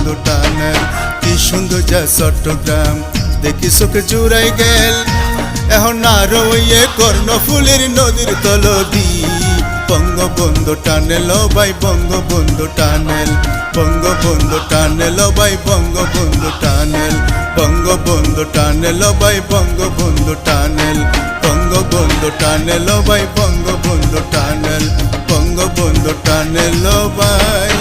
Bangabandhu tunnel. কি সুন্দর যা চট্টগ্রাম দেখি চোখে জুড়াই গেল, এখন আরো ইয়ে কর্ণফুলের নদীর তলদি। বঙ্গবন্ধু টানেল ভাই বঙ্গবন্ধু টানেল, বঙ্গবন্ধু টানেল ভাই বঙ্গবন্ধু টানেল, বঙ্গবন্ধু টানেল ভাই বঙ্গবন্ধু টানেল, বঙ্গবন্ধু টানেল ভাই বঙ্গবন্ধু টানেল, বঙ্গবন্ধু টানেল ভাই।